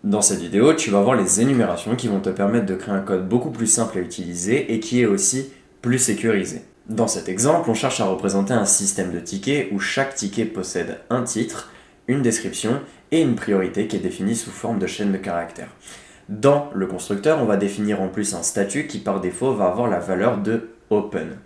Dans cette vidéo, tu vas voir les énumérations qui vont te permettre de créer un code beaucoup plus simple à utiliser et qui est aussi plus sécurisé. Dans cet exemple, on cherche à représenter un système de tickets où chaque ticket possède un titre, une description et une priorité qui est définie sous forme de chaîne de caractères. Dans le constructeur, on va définir en plus un statut qui par défaut va avoir la valeur de open.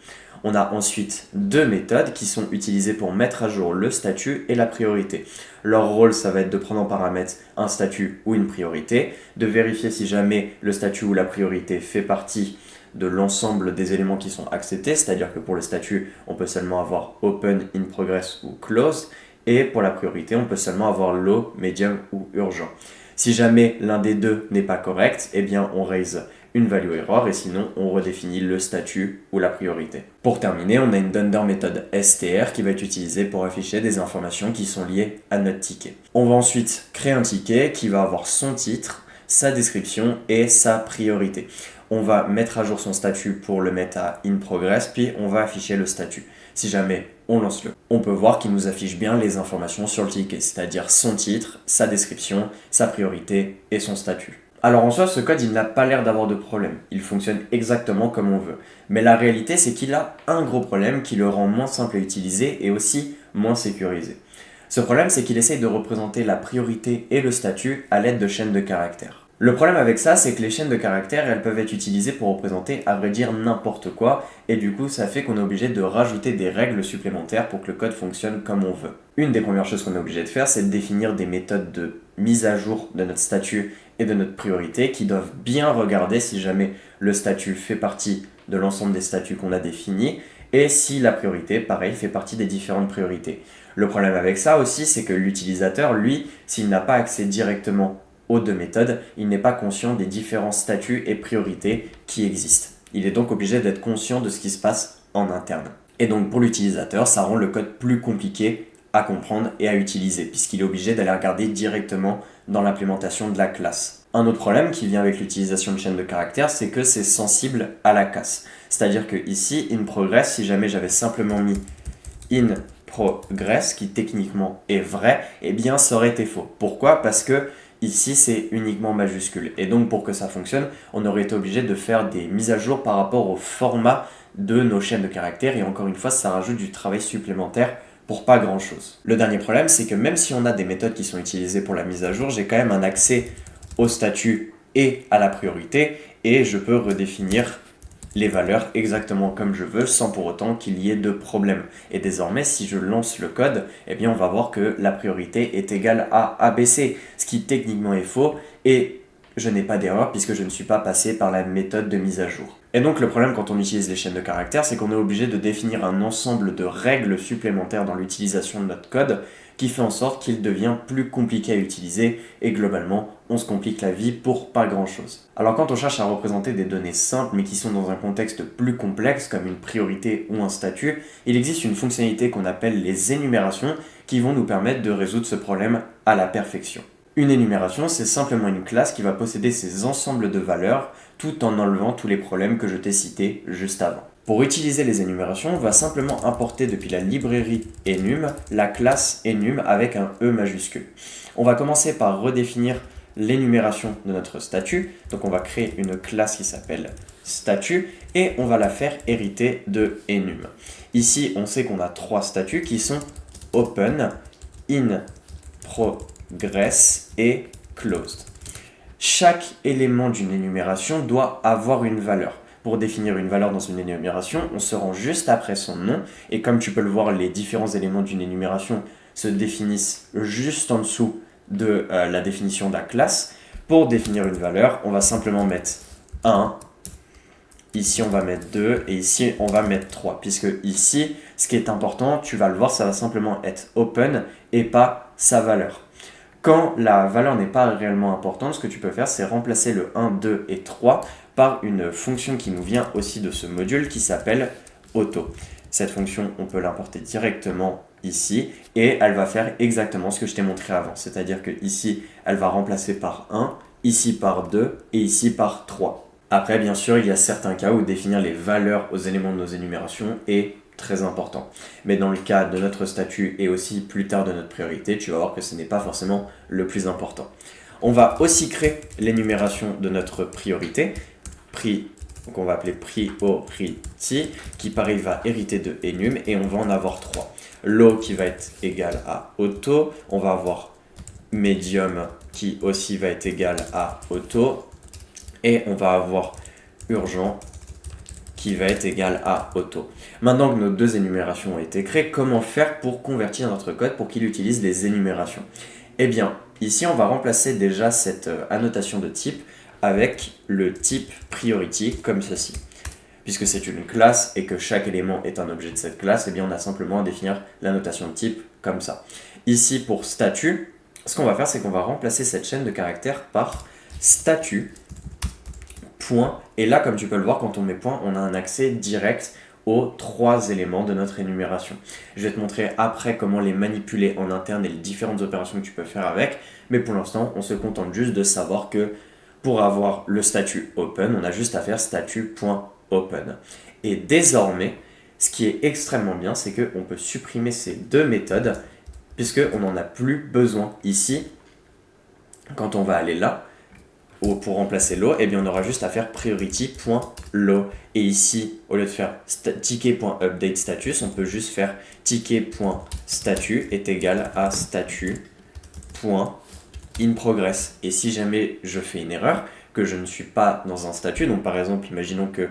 On a ensuite deux méthodes qui sont utilisées pour mettre à jour le statut et la priorité. Leur rôle, ça va être de prendre en paramètre un statut ou une priorité, de vérifier si jamais le statut ou la priorité fait partie de l'ensemble des éléments qui sont acceptés, c'est-à-dire que pour le statut, on peut seulement avoir open, in progress ou closed, et pour la priorité, on peut seulement avoir low, medium ou urgent. Si jamais l'un des deux n'est pas correct, eh bien on raise une value error et sinon on redéfinit le statut ou la priorité. Pour terminer, on a une dunder méthode str qui va être utilisée pour afficher des informations qui sont liées à notre ticket. On va ensuite créer un ticket qui va avoir son titre, sa description et sa priorité. On va mettre à jour son statut pour le mettre à in progress, puis on va afficher le statut. Si jamais on lance le, on peut voir qu'il nous affiche bien les informations sur le ticket, c'est-à-dire son titre, sa description, sa priorité et son statut. Alors en soi, ce code, il n'a pas l'air d'avoir de problème. Il fonctionne exactement comme on veut. Mais la réalité, c'est qu'il a un gros problème qui le rend moins simple à utiliser et aussi moins sécurisé. Ce problème, c'est qu'il essaye de représenter la priorité et le statut à l'aide de chaînes de caractères. Le problème avec ça, c'est que les chaînes de caractères, elles peuvent être utilisées pour représenter, à vrai dire, n'importe quoi, et du coup, ça fait qu'on est obligé de rajouter des règles supplémentaires pour que le code fonctionne comme on veut. Une des premières choses qu'on est obligé de faire, c'est de définir des méthodes de mise à jour de notre statut et de notre priorité qui doivent bien regarder si jamais le statut fait partie de l'ensemble des statuts qu'on a définis, et si la priorité, pareil, fait partie des différentes priorités. Le problème avec ça aussi, c'est que l'utilisateur, lui, s'il n'a pas accès directement aux deux méthodes, il n'est pas conscient des différents statuts et priorités qui existent. Il est donc obligé d'être conscient de ce qui se passe en interne. Et donc pour l'utilisateur, ça rend le code plus compliqué à comprendre et à utiliser, puisqu'il est obligé d'aller regarder directement dans l'implémentation de la classe. Un autre problème qui vient avec l'utilisation de chaînes de caractères, c'est que c'est sensible à la casse. C'est-à-dire que ici, in progress, si jamais j'avais simplement mis in progress, qui techniquement est vrai, eh bien ça aurait été faux. Pourquoi ? Parce que ici, c'est uniquement majuscule. Et donc, pour que ça fonctionne, on aurait été obligé de faire des mises à jour par rapport au format de nos chaînes de caractères. Et encore une fois, ça rajoute du travail supplémentaire pour pas grand chose. Le dernier problème, c'est que même si on a des méthodes qui sont utilisées pour la mise à jour, j'ai quand même un accès au statut et à la priorité. Et je peux redéfinir les valeurs exactement comme je veux sans pour autant qu'il y ait de problème. Et désormais, si je lance le code, eh bien on va voir que la priorité est égale à ABC, ce qui techniquement est faux et je n'ai pas d'erreur puisque je ne suis pas passé par la méthode de mise à jour. Et donc le problème quand on utilise les chaînes de caractères, c'est qu'on est obligé de définir un ensemble de règles supplémentaires dans l'utilisation de notre code qui fait en sorte qu'il devient plus compliqué à utiliser et globalement, on se complique la vie pour pas grand chose. Alors quand on cherche à représenter des données simples mais qui sont dans un contexte plus complexe comme une priorité ou un statut, il existe une fonctionnalité qu'on appelle les énumérations qui vont nous permettre de résoudre ce problème à la perfection. Une énumération, c'est simplement une classe qui va posséder ces ensembles de valeurs tout en enlevant tous les problèmes que je t'ai cités juste avant. Pour utiliser les énumérations, on va simplement importer depuis la librairie enum la classe enum avec un E majuscule. On va commencer par redéfinir l'énumération de notre statut. Donc on va créer une classe qui s'appelle statut et on va la faire hériter de enum. Ici, on sait qu'on a trois statuts qui sont open, in progress et closed. Chaque élément d'une énumération doit avoir une valeur. Pour définir une valeur dans une énumération, on se rend juste après son nom et comme tu peux le voir, les différents éléments d'une énumération se définissent juste en dessous de la définition de la classe. Pour définir une valeur, on va simplement mettre 1, ici on va mettre 2 et ici on va mettre 3. Puisque ici, ce qui est important, tu vas le voir, ça va simplement être open et pas sa valeur. Quand la valeur n'est pas réellement importante, ce que tu peux faire, c'est remplacer le 1, 2 et 3 par une fonction qui nous vient aussi de ce module qui s'appelle auto. Cette fonction, on peut l'importer directement ici et elle va faire exactement ce que je t'ai montré avant. C'est-à-dire que ici, elle va remplacer par 1, ici par 2 et ici par 3. Après, bien sûr, il y a certains cas où définir les valeurs aux éléments de nos énumérations est très important. Mais dans le cas de notre statut et aussi plus tard de notre priorité, tu vas voir que ce n'est pas forcément le plus important. On va aussi créer l'énumération de notre priorité, donc on va appeler priority, qui pareil va hériter de enum, et on va en avoir 3. Low qui va être égal à auto, on va avoir medium qui aussi va être égal à auto, et on va avoir urgent qui va être égal à auto. Maintenant que nos deux énumérations ont été créées, comment faire pour convertir notre code pour qu'il utilise les énumérations? Eh bien, ici on va remplacer déjà cette annotation de type avec le type priority comme ceci. Puisque c'est une classe et que chaque élément est un objet de cette classe, eh bien on a simplement à définir la notation de type comme ça. Ici pour statut, ce qu'on va faire c'est qu'on va remplacer cette chaîne de caractères par statut, point, et là comme tu peux le voir quand on met point, on a un accès direct aux 3 éléments de notre énumération. Je vais te montrer après comment les manipuler en interne et les différentes opérations que tu peux faire avec, mais pour l'instant on se contente juste de savoir que pour avoir le statut open, on a juste à faire statut.open. Et désormais, ce qui est extrêmement bien, c'est qu'on peut supprimer ces deux méthodes, puisqu'on n'en a plus besoin. Ici, quand on va aller là, pour remplacer low, eh bien on aura juste à faire priority.low. Et ici, au lieu de faire ticket.update status, on peut juste faire ticket.statut est égal à statut.inProgress. Et si jamais je fais une erreur, que je ne suis pas dans un statut, donc par exemple, imaginons que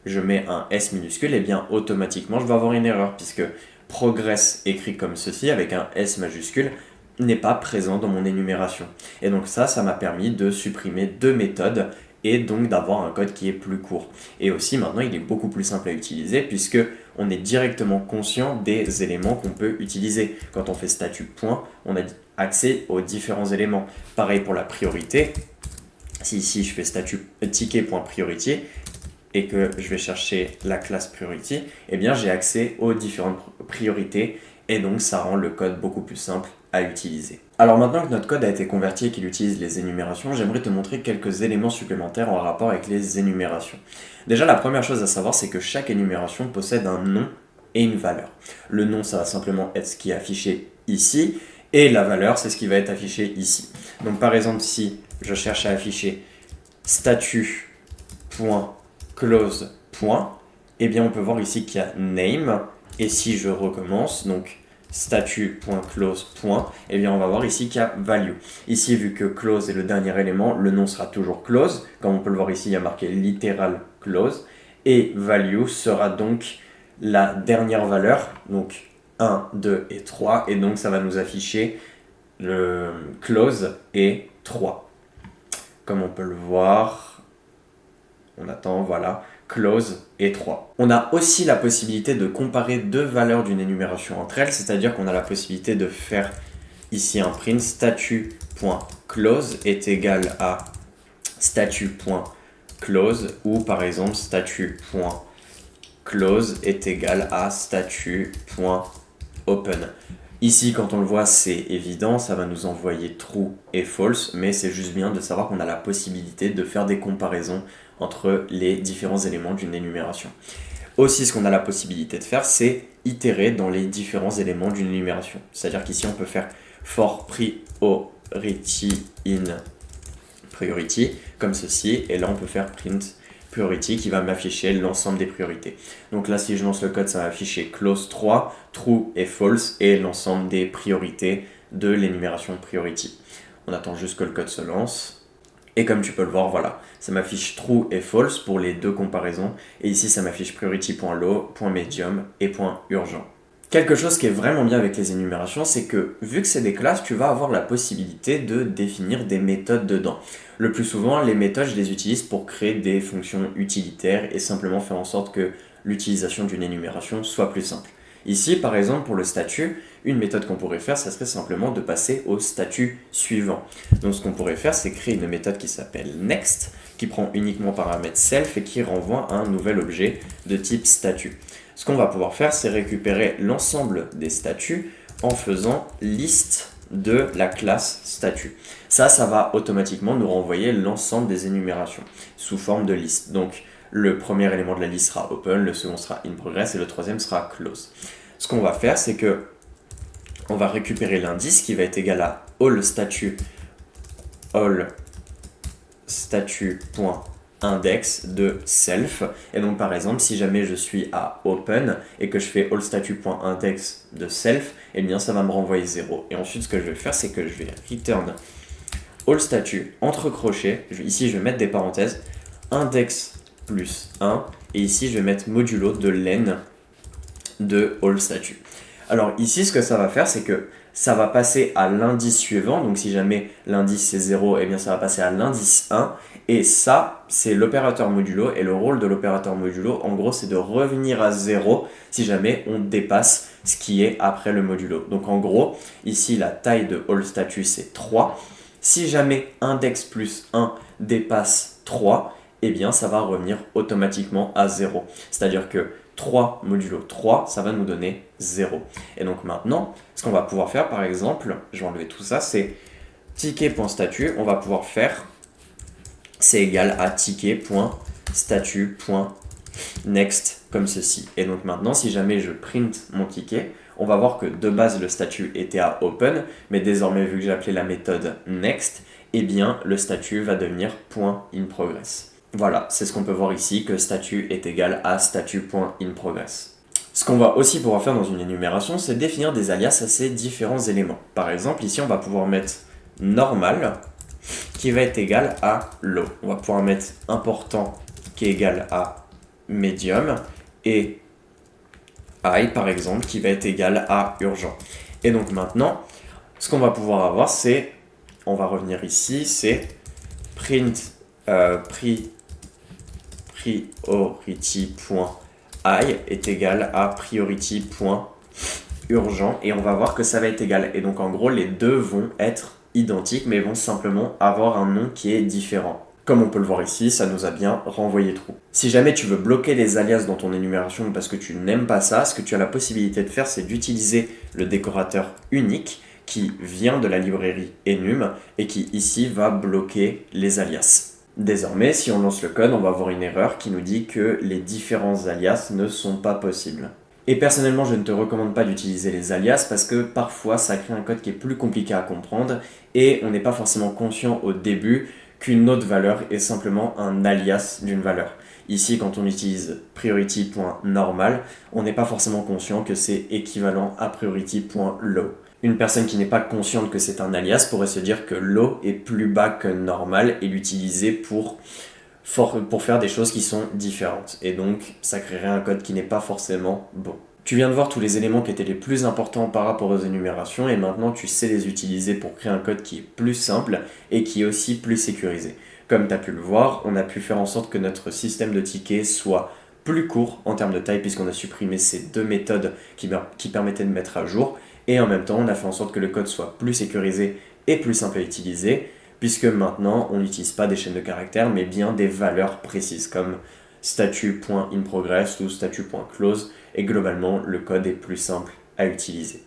je mets un S minuscule, et bien automatiquement je vais avoir une erreur, puisque progress écrit comme ceci, avec un S majuscule, n'est pas présent dans mon énumération. Et donc ça m'a permis de supprimer deux méthodes et donc d'avoir un code qui est plus court. Et aussi maintenant il est beaucoup plus simple à utiliser puisque on est directement conscient des éléments qu'on peut utiliser. Quand on fait statut point, on a accès aux différents éléments. Pareil pour la priorité. Si ici je fais statut ticket.priority et que je vais chercher la classe priority, eh bien j'ai accès aux différentes priorités et donc ça rend le code beaucoup plus simple à utiliser. Alors maintenant que notre code a été converti et qu'il utilise les énumérations, j'aimerais te montrer quelques éléments supplémentaires en rapport avec les énumérations. Déjà, la première chose à savoir, c'est que chaque énumération possède un nom et une valeur. Le nom, ça va simplement être ce qui est affiché ici, et la valeur, c'est ce qui va être affiché ici. Donc par exemple, si je cherche à afficher statut.close, eh bien on peut voir ici qu'il y a name, et si je recommence, donc statut.close, eh bien on va voir ici qu'il y a value. Ici, vu que close est le dernier élément, le nom sera toujours close. Comme on peut le voir ici, il y a marqué littéral close. Et value sera donc la dernière valeur, donc 1, 2 et 3. Et donc ça va nous afficher le close et 3. Comme on peut le voir, on attend, voilà, close et 3. On a aussi la possibilité de comparer deux valeurs d'une énumération entre elles, c'est-à-dire qu'on a la possibilité de faire ici un print statut.close est égal à statut.close ou par exemple statut.close est égal à statut.open. Ici, quand on le voit, c'est évident, ça va nous envoyer true et false, mais c'est juste bien de savoir qu'on a la possibilité de faire des comparaisons entre les différents éléments d'une énumération. Aussi, ce qu'on a la possibilité de faire, c'est itérer dans les différents éléments d'une énumération. C'est-à-dire qu'ici, on peut faire for priority in priority, comme ceci, et là, on peut faire print priority qui va m'afficher l'ensemble des priorités. Donc là, si je lance le code, ça va afficher close 3, true et false, et l'ensemble des priorités de l'énumération priority. On attend juste que le code se lance. Et comme tu peux le voir, voilà, ça m'affiche true et false pour les deux comparaisons. Et ici, ça m'affiche priority.low, .medium et .urgent. Quelque chose qui est vraiment bien avec les énumérations, c'est que vu que c'est des classes, tu vas avoir la possibilité de définir des méthodes dedans. Le plus souvent, les méthodes, je les utilise pour créer des fonctions utilitaires et simplement faire en sorte que l'utilisation d'une énumération soit plus simple. Ici, par exemple, pour le statut, une méthode qu'on pourrait faire, ça serait simplement de passer au statut suivant. Donc ce qu'on pourrait faire, c'est créer une méthode qui s'appelle next, qui prend uniquement paramètre self et qui renvoie à un nouvel objet de type statut. Ce qu'on va pouvoir faire, c'est récupérer l'ensemble des statuts en faisant liste de la classe statut. Ça va automatiquement nous renvoyer l'ensemble des énumérations sous forme de liste. Donc le premier élément de la liste sera open, le second sera in progress et le troisième sera close. Ce qu'on va faire, c'est que on va récupérer l'indice qui va être égal à all statut all statut.index de self. Et donc par exemple, si jamais je suis à open et que je fais all statut.index de self, eh bien ça va me renvoyer 0. Et ensuite, ce que je vais faire, c'est que je vais return all statut entre crochets. Ici, je vais mettre des parenthèses, index plus 1. Et ici, je vais mettre modulo de len de all statut. Alors ici, ce que ça va faire, c'est que ça va passer à l'indice suivant. Donc si jamais l'indice c'est 0, eh bien ça va passer à l'indice 1. Et ça, c'est l'opérateur modulo. Et le rôle de l'opérateur modulo, en gros, c'est de revenir à 0 si jamais on dépasse ce qui est après le modulo. Donc en gros, ici, la taille de all statut, c'est 3. Si jamais index plus 1 dépasse 3, eh bien ça va revenir automatiquement à 0. C'est-à-dire que 3 modulo 3, ça va nous donner 0. Et donc maintenant, ce qu'on va pouvoir faire, par exemple, je vais enlever tout ça, c'est ticket.statut, on va pouvoir faire, c'est égal à ticket.statut.next, comme ceci. Et donc maintenant, si jamais je print mon ticket, on va voir que de base, le statut était à open, mais désormais, vu que j'ai appelé la méthode next, eh bien, le statut va devenir .inProgress. Voilà, c'est ce qu'on peut voir ici, que statut est égal à statut.inProgress. Ce qu'on va aussi pouvoir faire dans une énumération, c'est définir des alias à ces différents éléments. Par exemple, ici, on va pouvoir mettre normal, qui va être égal à low. On va pouvoir mettre important, qui est égal à medium, et high, par exemple, qui va être égal à urgent. Et donc maintenant, ce qu'on va pouvoir avoir, c'est, on va revenir ici, c'est print priority.high est égal à priority.urgent et on va voir que ça va être égal. Et donc en gros, les deux vont être identiques mais vont simplement avoir un nom qui est différent. Comme on peut le voir ici, ça nous a bien renvoyé true. Si jamais tu veux bloquer les alias dans ton énumération parce que tu n'aimes pas ça, ce que tu as la possibilité de faire, c'est d'utiliser le décorateur unique qui vient de la librairie enum et qui ici va bloquer les alias. Désormais, si on lance le code, on va avoir une erreur qui nous dit que les différents alias ne sont pas possibles. Et personnellement, je ne te recommande pas d'utiliser les alias parce que parfois, ça crée un code qui est plus compliqué à comprendre et on n'est pas forcément conscient au début qu'une autre valeur est simplement un alias d'une valeur. Ici, quand on utilise priority.normal, on n'est pas forcément conscient que c'est équivalent à priority.low. Une personne qui n'est pas consciente que c'est un alias pourrait se dire que low est plus bas que normal et l'utiliser pour faire des choses qui sont différentes. Et donc, ça créerait un code qui n'est pas forcément bon. Tu viens de voir tous les éléments qui étaient les plus importants par rapport aux énumérations et maintenant tu sais les utiliser pour créer un code qui est plus simple et qui est aussi plus sécurisé. Comme tu as pu le voir, on a pu faire en sorte que notre système de tickets soit plus court en termes de taille puisqu'on a supprimé ces deux méthodes qui permettaient de mettre à jour. Et en même temps, on a fait en sorte que le code soit plus sécurisé et plus simple à utiliser, puisque maintenant, on n'utilise pas des chaînes de caractères, mais bien des valeurs précises, comme statut.inProgress ou statut.close, et globalement, le code est plus simple à utiliser.